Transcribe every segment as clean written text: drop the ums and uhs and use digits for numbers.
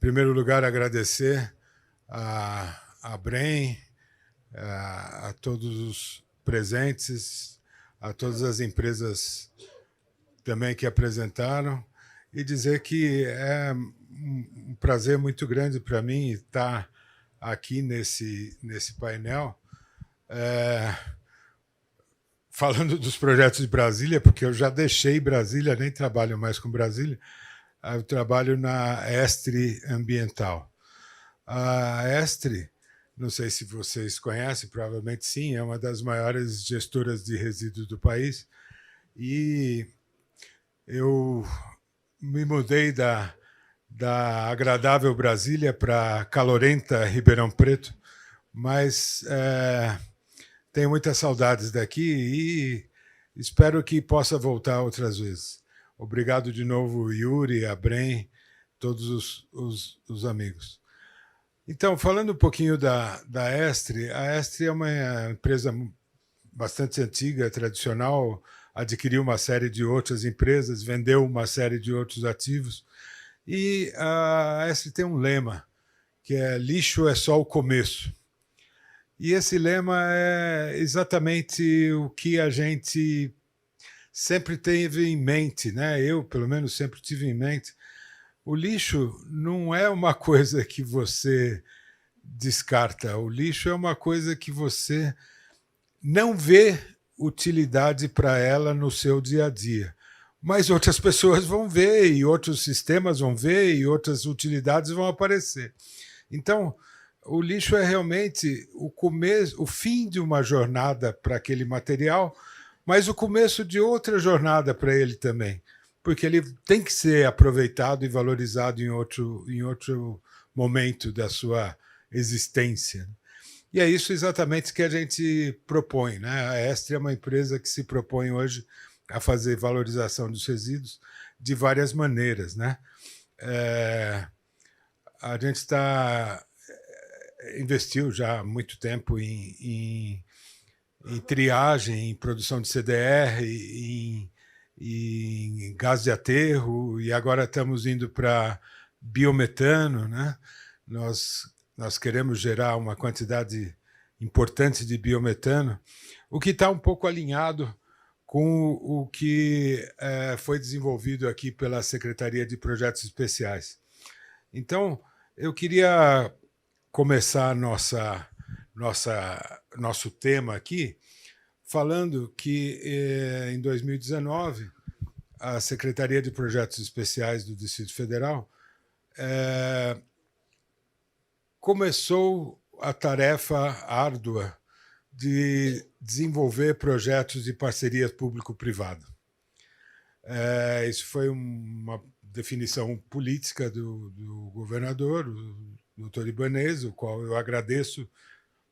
primeiro lugar, agradecer a Brem, a todos os presentes, a todas as empresas também que apresentaram, e dizer que é um prazer muito grande para mim estar aqui nesse painel, falando dos projetos de Brasília, porque eu já deixei Brasília, nem trabalho mais com Brasília, eu trabalho na Estre Ambiental. A Estre, não sei se vocês conhecem, provavelmente sim, é uma das maiores gestoras de resíduos do país, e eu me mudei da agradável Brasília para a calorenta Ribeirão Preto, mas tenho muitas saudades daqui e espero que possa voltar outras vezes. Obrigado de novo, Yuri, a Brem, todos os amigos. Então, falando um pouquinho da Estre, a Estre é uma empresa bastante antiga, tradicional, adquiriu uma série de outras empresas, vendeu uma série de outros ativos, e a Estre tem um lema, que é lixo é só o começo. E esse lema é exatamente o que a gente sempre teve em mente, né? Eu, pelo menos, sempre tive em mente. O lixo não é uma coisa que você descarta. O lixo é uma coisa que você não vê utilidade para ela no seu dia a dia. Mas outras pessoas vão ver, e outros sistemas vão ver, e outras utilidades vão aparecer. Então, o lixo é realmente o começo, o fim de uma jornada para aquele material, mas o começo de outra jornada para ele também, porque ele tem que ser aproveitado e valorizado em outro momento da sua existência. E é isso exatamente que a gente propõe, né? A Estre é uma empresa que se propõe hoje a fazer valorização dos resíduos de várias maneiras, né? A gente investiu já há muito tempo em triagem, em produção de CDR, em gás de aterro, e agora estamos indo para biometano, né? Nós queremos gerar uma quantidade importante de biometano, o que está um pouco alinhado com o que foi desenvolvido aqui pela Secretaria de Projetos Especiais. Então, eu queria começar nosso tema aqui falando que, em 2019, a Secretaria de Projetos Especiais do Distrito Federal começou a tarefa árdua de desenvolver projetos de parceria público-privada. Isso foi uma definição política do governador, o doutor Ibanez, o qual eu agradeço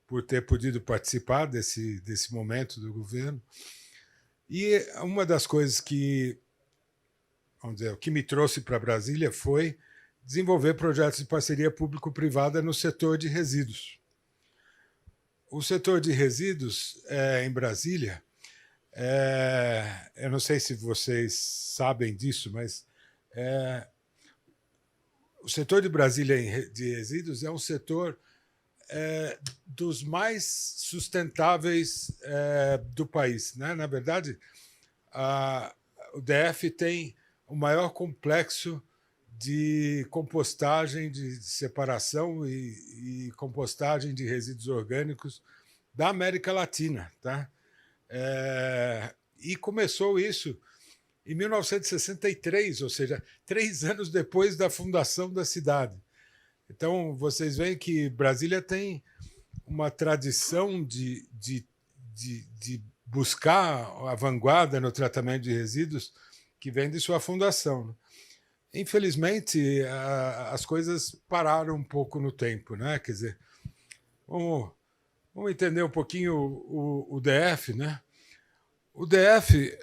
por ter podido participar desse momento do governo. E uma das coisas que, vamos dizer, o que me trouxe para Brasília foi desenvolver projetos de parceria público-privada no setor de resíduos. O setor de resíduos em Brasília, eu não sei se vocês sabem disso, mas o setor de Brasília de resíduos é um setor dos mais sustentáveis do país, né? Na verdade, o DF tem o maior complexo de compostagem, de separação e compostagem de resíduos orgânicos da América Latina, tá? E começou isso em 1963, ou seja, 3 anos depois da fundação da cidade. Então, vocês veem que Brasília tem uma tradição de buscar a vanguarda no tratamento de resíduos que vem de sua fundação. Infelizmente, as coisas pararam um pouco no tempo, né? Quer dizer, vamos entender um pouquinho o DF, né? O DF,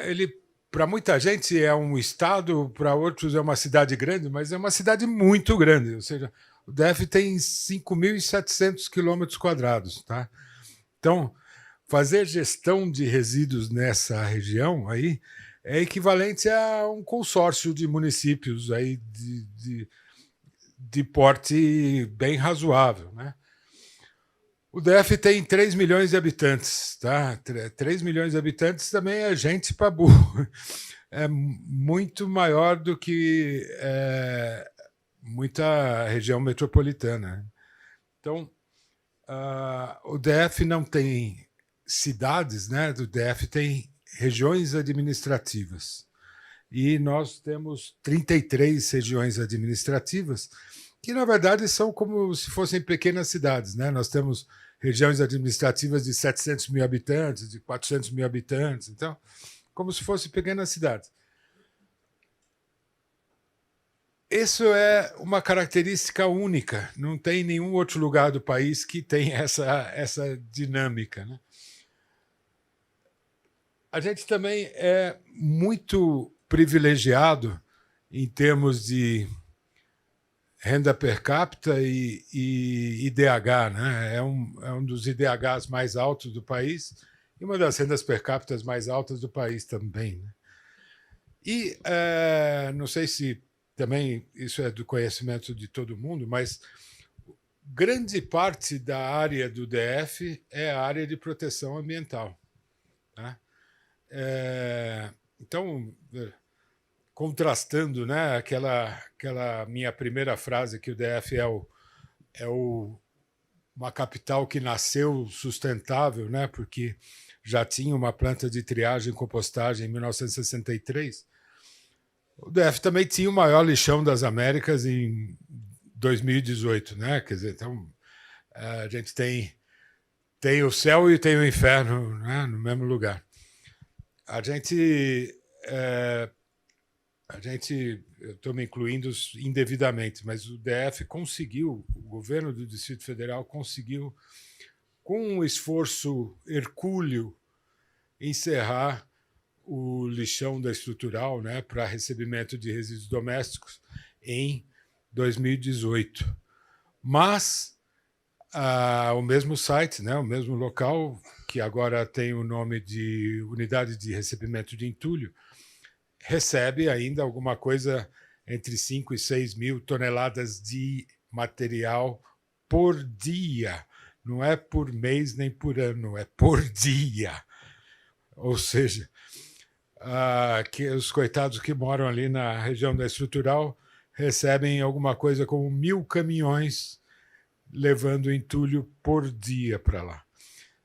ele, para muita gente, é um estado, para outros é uma cidade grande, mas é uma cidade muito grande. Ou seja, o DF tem 5.700 quilômetros quadrados, tá? Então, fazer gestão de resíduos nessa região aí é equivalente a um consórcio de municípios aí de porte bem razoável, né? O DF tem 3 milhões de habitantes, tá? 3 milhões de habitantes também é gente para burro. É muito maior do que muita região metropolitana. Então, o DF não tem cidades, né? O DF tem regiões administrativas. E nós temos 33 regiões administrativas, que, na verdade, são como se fossem pequenas cidades, né? Nós temos regiões administrativas de 700 mil habitantes, de 400 mil habitantes, então, como se fossem pequenas cidades. Isso é uma característica única, não tem nenhum outro lugar do país que tem essa dinâmica, né? A gente também é muito privilegiado em termos de renda per capita e IDH, né? É um dos IDHs mais altos do país e uma das rendas per capita mais altas do país também, né? E não sei se também isso é do conhecimento de todo mundo, mas grande parte da área do DF é a área de proteção ambiental, né? Então, contrastando, né, aquela minha primeira frase que o DF é uma capital que nasceu sustentável, né, porque já tinha uma planta de triagem e compostagem em 1963. O DF também tinha o maior lixão das Américas em 2018, né? Quer dizer, então a gente tem o céu e tem o inferno, né, no mesmo lugar. A gente eu estou me incluindo indevidamente, mas o DF conseguiu, o governo do Distrito Federal conseguiu, com um esforço hercúleo, encerrar o lixão da estrutural, né, para recebimento de resíduos domésticos em 2018. Mas o mesmo site, né, o mesmo local, que agora tem o nome de Unidade de Recebimento de Entulho, recebe ainda alguma coisa entre 5 e 6 mil toneladas de material por dia. Não é por mês nem por ano, é por dia. Ou seja, que os coitados que moram ali na região da estrutural recebem alguma coisa como 1.000 caminhões levando entulho por dia para lá.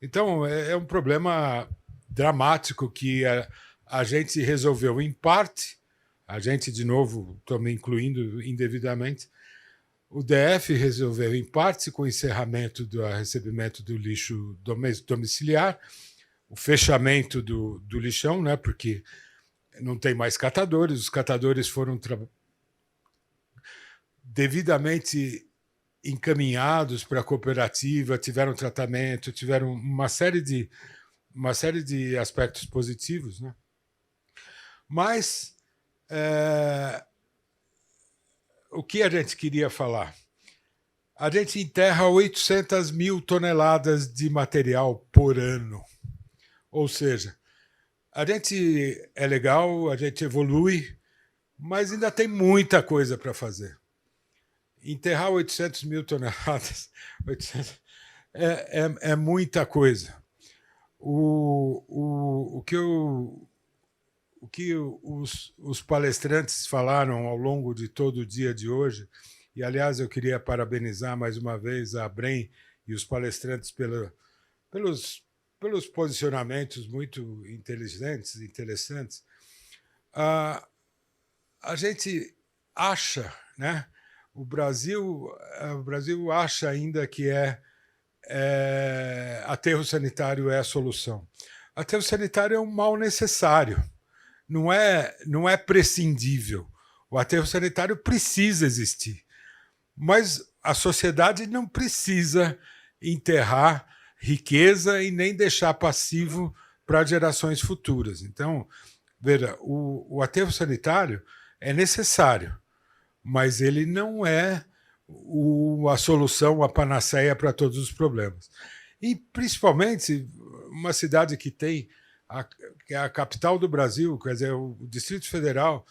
Então, é um problema dramático que a gente resolveu, em parte, a gente, de novo, estou me incluindo indevidamente, o DF resolveu, em parte, com o encerramento do recebimento do lixo domiciliar, o fechamento do lixão, né, porque não tem mais catadores, os catadores foram devidamente encaminhados para a cooperativa, tiveram tratamento, tiveram uma série de aspectos positivos, né? Mas o que a gente queria falar? A gente enterra 800 mil toneladas de material por ano. Ou seja, a gente é legal, a gente evolui, mas ainda tem muita coisa para fazer. Enterrar 800 mil toneladas 800, é muita coisa. O que os palestrantes falaram ao longo de todo o dia de hoje, e, aliás, eu queria parabenizar mais uma vez a Brem e os palestrantes pelos posicionamentos muito inteligentes, interessantes. A gente acha, né? O Brasil acha ainda que aterro sanitário é a solução. Aterro sanitário é um mal necessário, não é prescindível. O aterro sanitário precisa existir, mas a sociedade não precisa enterrar riqueza e nem deixar passivo para gerações futuras. Então, veja, o aterro sanitário é necessário, mas ele não é a solução, a panaceia para todos os problemas. E, principalmente, uma cidade que que é a capital do Brasil, quer dizer, o Distrito Federal,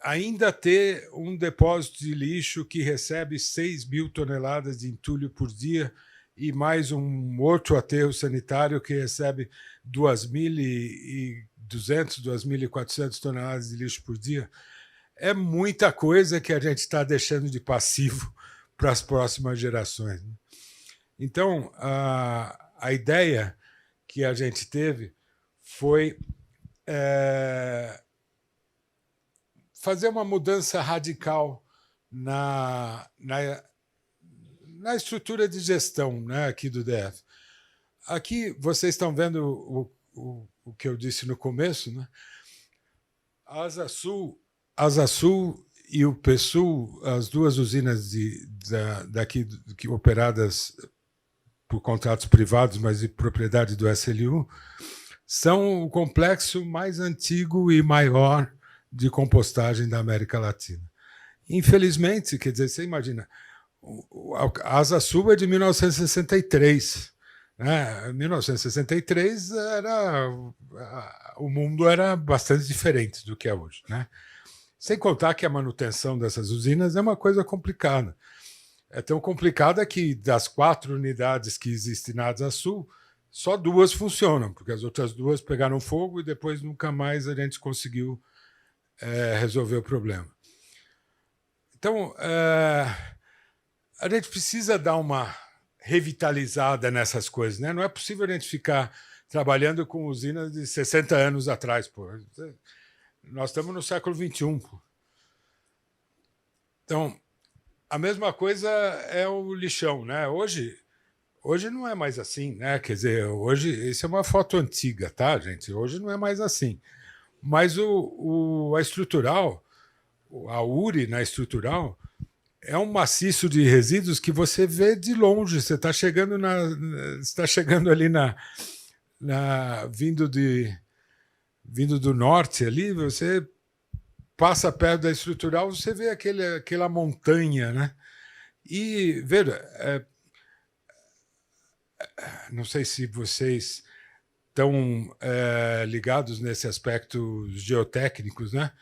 ainda ter um depósito de lixo que recebe 6 mil toneladas de entulho por dia e mais um outro aterro sanitário que recebe 2.200, 2.400 toneladas de lixo por dia. É muita coisa que a gente está deixando de passivo para as próximas gerações. Então, a ideia que a gente teve foi fazer uma mudança radical na estrutura de gestão, né, aqui do DF. Aqui vocês estão vendo o que eu disse no começo, né? A Asa Sul e o PSul, as duas usinas daqui que operadas por contratos privados, mas de propriedade do SLU, são o complexo mais antigo e maior de compostagem da América Latina. Infelizmente, quer dizer, você imagina, a Asa Sul é de 1963. Né? Em 1963 o mundo era bastante diferente do que é hoje. Né? Sem contar que a manutenção dessas usinas é uma coisa complicada. É tão complicada que das 4 unidades que existem na Asa Sul, só 2 funcionam, porque as outras 2 pegaram fogo e depois nunca mais a gente conseguiu resolver o problema. Então, a gente precisa dar uma revitalizada nessas coisas. Né? Não é possível a gente ficar trabalhando com usinas de 60 anos atrás. Pô. Nós estamos no século XXI. Pô. Então, a mesma coisa é o lixão. Né? Hoje não é mais assim. Né? Quer dizer, hoje, isso é uma foto antiga, tá, gente? Hoje não é mais assim. Mas a estrutural, a URI na estrutural, é um maciço de resíduos que você vê de longe. Você está chegando ali vindo do norte ali, você passa perto da estrutural, você vê aquela montanha, né? E veja, não sei se vocês estão ligados nesse aspecto geotécnicos, né?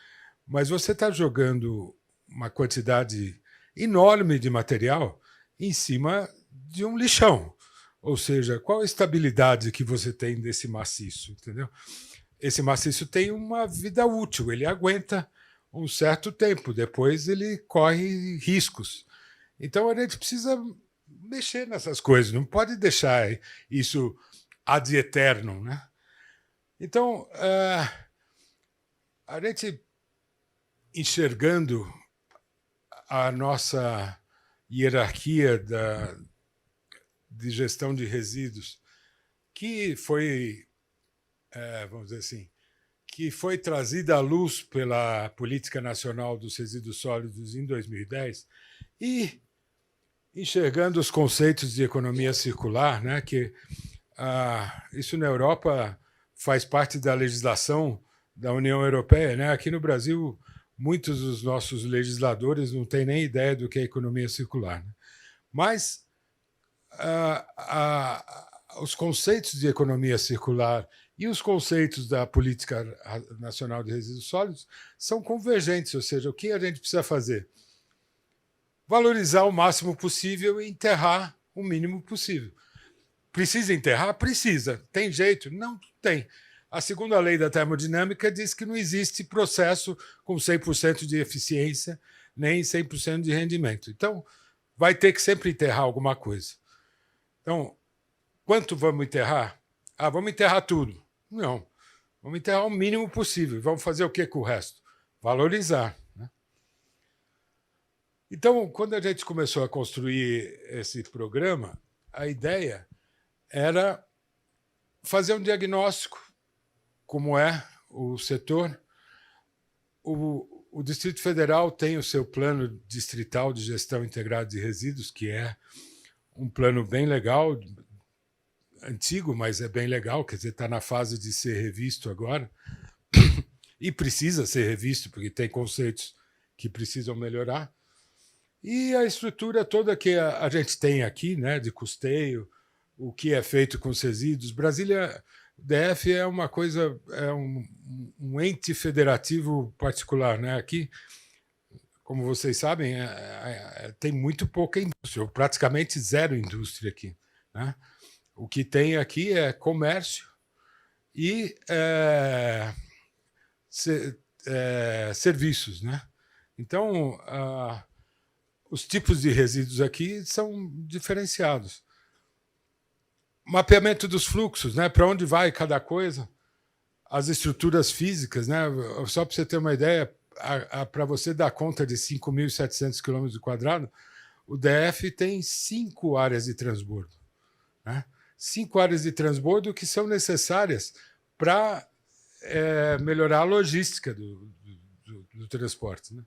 Mas você está jogando uma quantidade enorme de material em cima de um lixão. Ou seja, qual a estabilidade que você tem desse maciço? Entendeu? Esse maciço tem uma vida útil, ele aguenta um certo tempo, depois ele corre riscos. Então a gente precisa mexer nessas coisas, não pode deixar isso ad eternum. Né? Então, a gente enxergando a nossa hierarquia de gestão de resíduos, que foi, vamos dizer assim, que foi trazida à luz pela Política Nacional dos Resíduos Sólidos em 2010, e enxergando os conceitos de economia circular, né, que isso na Europa faz parte da legislação da União Europeia. Né? Aqui no Brasil, muitos dos nossos legisladores não têm nem ideia do que é economia circular. Né? Mas os conceitos de economia circular e os conceitos da Política Nacional de Resíduos Sólidos são convergentes, ou seja, o que a gente precisa fazer? Valorizar o máximo possível e enterrar o mínimo possível. Precisa enterrar? Precisa. Tem jeito? Não tem. A segunda lei da termodinâmica diz que não existe processo com 100% de eficiência nem 100% de rendimento. Então, vai ter que sempre enterrar alguma coisa. Então, quanto vamos enterrar? Vamos enterrar tudo. Não. Vamos enterrar o mínimo possível. Vamos fazer o que com o resto? Valorizar. Né? Então, quando a gente começou a construir esse programa, a ideia era fazer um diagnóstico, como é o setor. O Distrito Federal tem o seu plano distrital de gestão integrada de resíduos, que é um plano bem legal, antigo, mas é bem legal, quer dizer, está na fase de ser revisto agora, e precisa ser revisto, porque tem conceitos que precisam melhorar. E a estrutura toda que a gente tem aqui, né, de custeio, o que é feito com os resíduos. Brasília, O DF é uma coisa, é um ente federativo particular, né? Aqui, como vocês sabem, tem muito pouca indústria, ou praticamente zero indústria aqui, né? O que tem aqui é comércio e serviços, né? Então, os tipos de resíduos aqui são diferenciados. Mapeamento dos fluxos, né? Para onde vai cada coisa, as estruturas físicas, né? Só para você ter uma ideia, para você dar conta de 5.700 km², o DF tem 5 áreas de transbordo, né? 5 áreas de transbordo que são necessárias para melhorar a logística do transporte, né?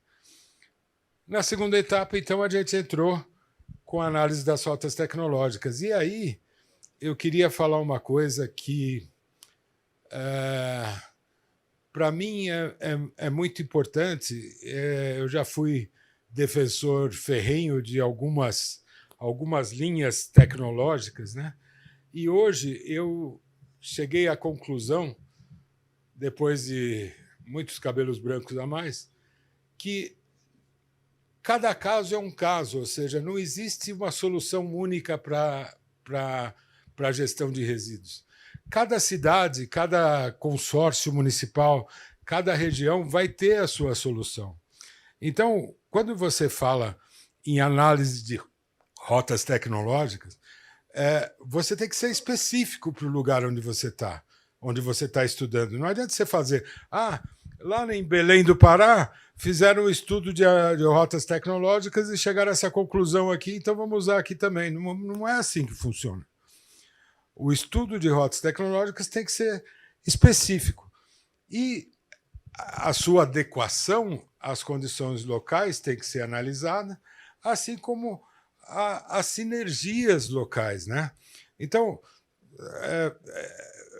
Na segunda etapa, então, a gente entrou com a análise das rotas tecnológicas. E aí eu queria falar uma coisa que, para mim, é muito importante. Eu já fui defensor ferrenho de algumas linhas tecnológicas, né? E hoje eu cheguei à conclusão, depois de muitos cabelos brancos a mais, que cada caso é um caso, ou seja, não existe uma solução única para a gestão de resíduos. Cada cidade, cada consórcio municipal, cada região vai ter a sua solução. Então, quando você fala em análise de rotas tecnológicas, você tem que ser específico para o lugar onde você está estudando. Não adianta você fazer... lá em Belém do Pará, fizeram um estudo de rotas tecnológicas e chegaram a essa conclusão aqui, então vamos usar aqui também. Não é assim que funciona. O estudo de rotas tecnológicas tem que ser específico. E a sua adequação às condições locais tem que ser analisada, assim como as sinergias locais, né? Então,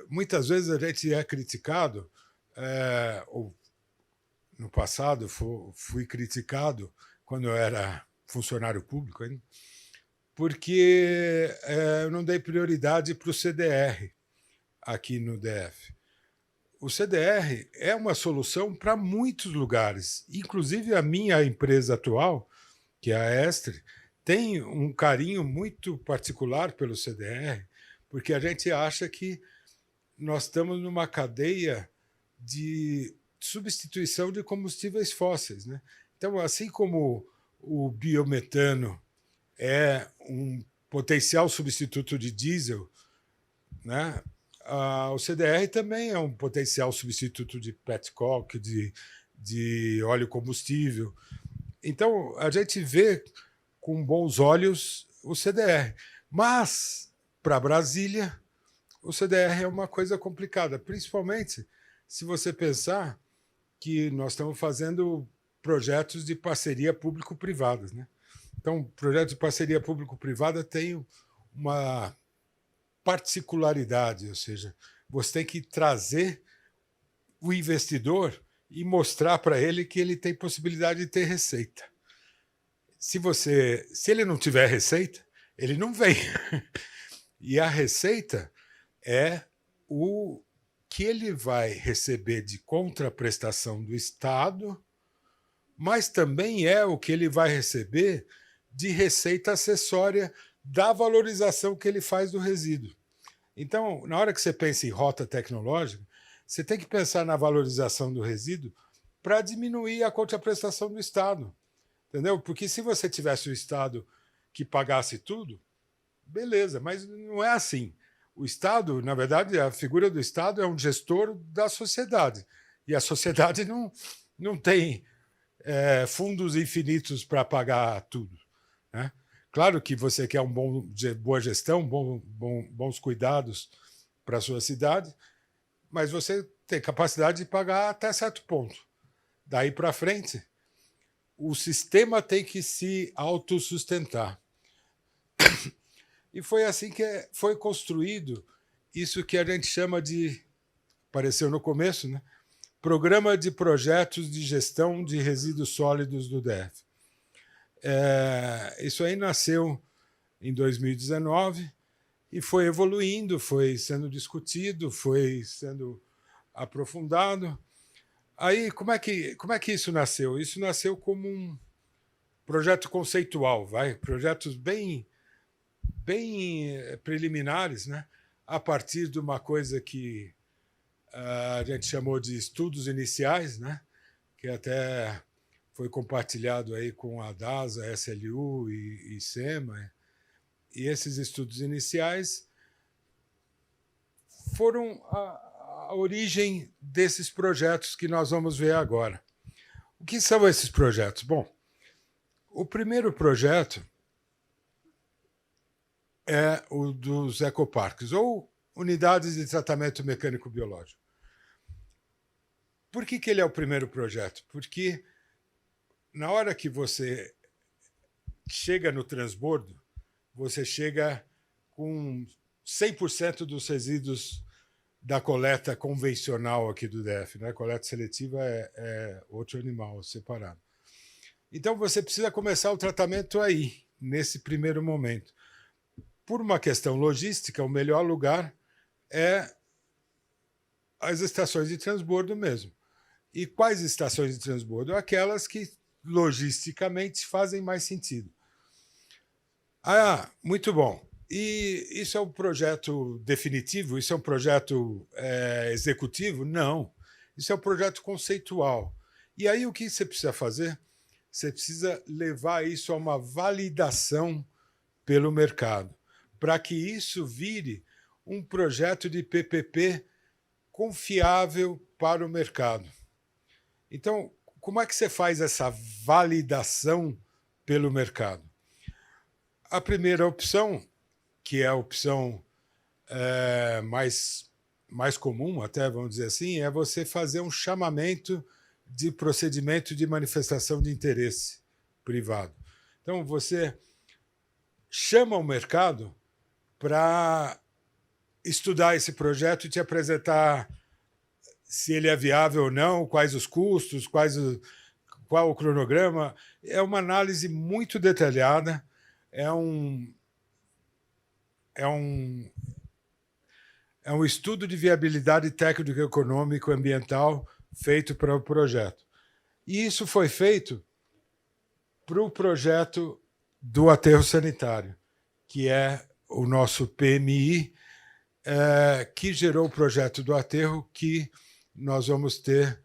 muitas vezes a gente é criticado, no passado fui criticado quando eu era funcionário público ainda, porque eu não dei prioridade para o CDR aqui no DF. O CDR é uma solução para muitos lugares, inclusive a minha empresa atual, que é a Estre, tem um carinho muito particular pelo CDR, porque a gente acha que nós estamos numa cadeia de substituição de combustíveis fósseis, né? Então, assim como o biometano é um potencial substituto de diesel, né? O CDR também é um potencial substituto de petcoke, de óleo combustível. Então, a gente vê com bons olhos o CDR. Mas, para Brasília, o CDR é uma coisa complicada, principalmente se você pensar que nós estamos fazendo projetos de parceria público-privada, né? Então, projetos de parceria público-privada têm uma particularidade, ou seja, você tem que trazer o investidor e mostrar para ele que ele tem possibilidade de ter receita. Se ele não tiver receita, ele não vem. E a receita é o que ele vai receber de contraprestação do Estado, mas também é o que ele vai receber de receita acessória da valorização que ele faz do resíduo. Então, na hora que você pensa em rota tecnológica, você tem que pensar na valorização do resíduo para diminuir a contraprestação do Estado. Entendeu? Porque se você tivesse o Estado que pagasse tudo, beleza, mas não é assim. O Estado, na verdade, a figura do Estado é um gestor da sociedade. E a sociedade não tem fundos infinitos para pagar tudo, né? Claro que você quer boa gestão, bons cuidados para a sua cidade, mas você tem capacidade de pagar até certo ponto. Daí para frente, o sistema tem que se autossustentar. E foi assim que foi construído isso que a gente chama de, apareceu no começo, né? Programa de Projetos de Gestão de Resíduos Sólidos do DF. Isso aí nasceu em 2019 e foi evoluindo, foi sendo discutido, foi sendo aprofundado. Aí, como é que isso nasceu? Isso nasceu como um projeto conceitual, projetos bem preliminares, né? A partir de uma coisa que a gente chamou de estudos iniciais, né? Que até foi compartilhado aí com a DASA, SLU e SEMA. E esses estudos iniciais foram a origem desses projetos que nós vamos ver agora. O que são esses projetos? Bom, o primeiro projeto é o dos ecoparques, ou unidades de tratamento mecânico-biológico. Por que ele é o primeiro projeto? Porque na hora que você chega no transbordo, você chega com 100% dos resíduos da coleta convencional aqui do DF. Né? A coleta seletiva é outro animal separado. Então, você precisa começar o tratamento aí, nesse primeiro momento. Por uma questão logística, o melhor lugar é as estações de transbordo mesmo. E quais estações de transbordo? Aquelas que logisticamente fazem mais sentido. Muito bom. E isso é um projeto definitivo? Isso é um projeto executivo? Não. Isso é um projeto conceitual. E aí o que você precisa fazer? Você precisa levar isso a uma validação pelo mercado, para que isso vire um projeto de PPP confiável para o mercado. Então, como é que você faz essa validação pelo mercado? A primeira opção, que é a opção mais comum, até vamos dizer assim, é você fazer um chamamento de procedimento de manifestação de interesse privado. Então, você chama o mercado para estudar esse projeto e te apresentar se ele é viável ou não, quais os custos, qual o cronograma. É uma análise muito detalhada, é um estudo de viabilidade técnico-econômico ambiental feito para o projeto. E isso foi feito para o projeto do aterro sanitário, que é o nosso PMI, que gerou o projeto do aterro, que nós vamos ter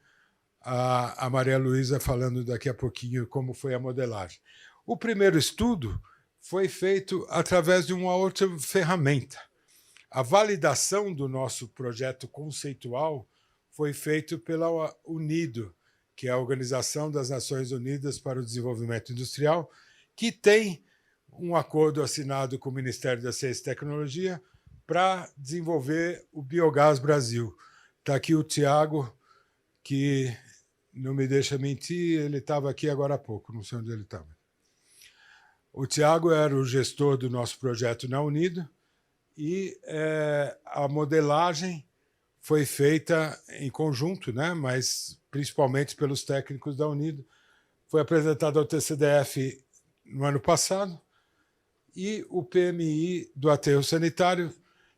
a Maria Luísa falando daqui a pouquinho como foi a modelagem. O primeiro estudo foi feito através de uma outra ferramenta. A validação do nosso projeto conceitual foi feito pela UNIDO, que é a Organização das Nações Unidas para o Desenvolvimento Industrial, que tem um acordo assinado com o Ministério da Ciência e Tecnologia para desenvolver o Biogás Brasil. Está aqui o Tiago, que não me deixa mentir, ele estava aqui agora há pouco, não sei onde ele estava. O Tiago era o gestor do nosso projeto na Unido e a modelagem foi feita em conjunto, né? Mas principalmente pelos técnicos da Unido. Foi apresentado ao TCDF no ano passado e o PMI do aterro sanitário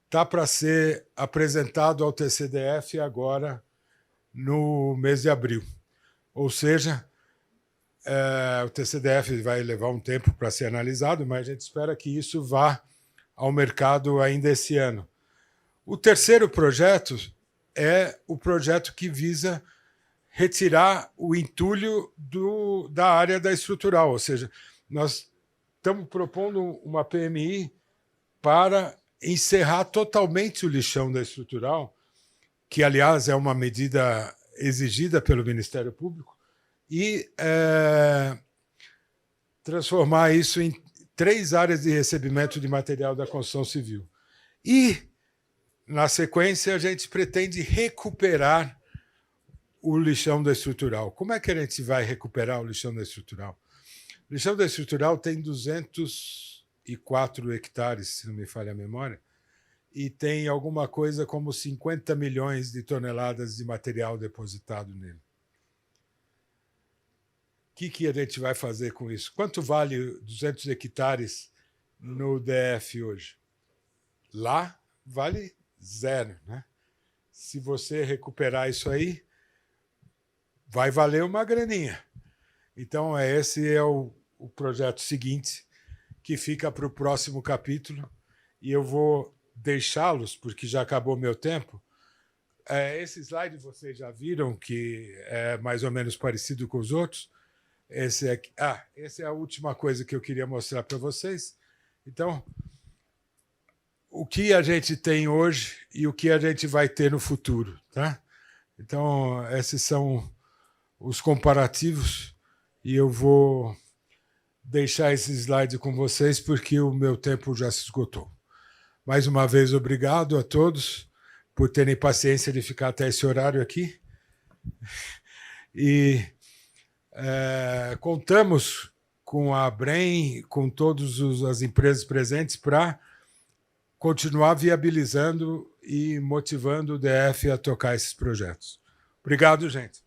está para ser apresentado ao TCDF agora no mês de abril. Ou seja, o TCDF vai levar um tempo para ser analisado, mas a gente espera que isso vá ao mercado ainda esse ano. O terceiro projeto é o projeto que visa retirar o entulho da área da estrutural, ou seja, nós estamos propondo uma PMI para encerrar totalmente o lixão da estrutural, que, aliás, é uma medida exigida pelo Ministério Público, e transformar isso em 3 áreas de recebimento de material da construção civil. E, na sequência, a gente pretende recuperar o lixão da estrutural. Como é que a gente vai recuperar o lixão da estrutural? O lixão da estrutural tem 204 hectares, se não me falha a memória, e tem alguma coisa como 50 milhões de toneladas de material depositado nele. O que a gente vai fazer com isso? Quanto vale 200 hectares no DF hoje? Lá vale zero, né? Se você recuperar isso aí, vai valer uma graninha. Então, esse é o projeto seguinte, que fica para o próximo capítulo, e eu vou deixá-los, porque já acabou meu tempo. Esse slide vocês já viram, que é mais ou menos parecido com os outros. Essa é a última coisa que eu queria mostrar para vocês. Então, o que a gente tem hoje e o que a gente vai ter no futuro, tá? Então, esses são os comparativos, e eu vou deixar esse slide com vocês porque o meu tempo já se esgotou. Mais uma vez, obrigado a todos por terem paciência de ficar até esse horário aqui. E contamos com a Brem, com todas as empresas presentes, para continuar viabilizando e motivando o DF a tocar esses projetos. Obrigado, gente.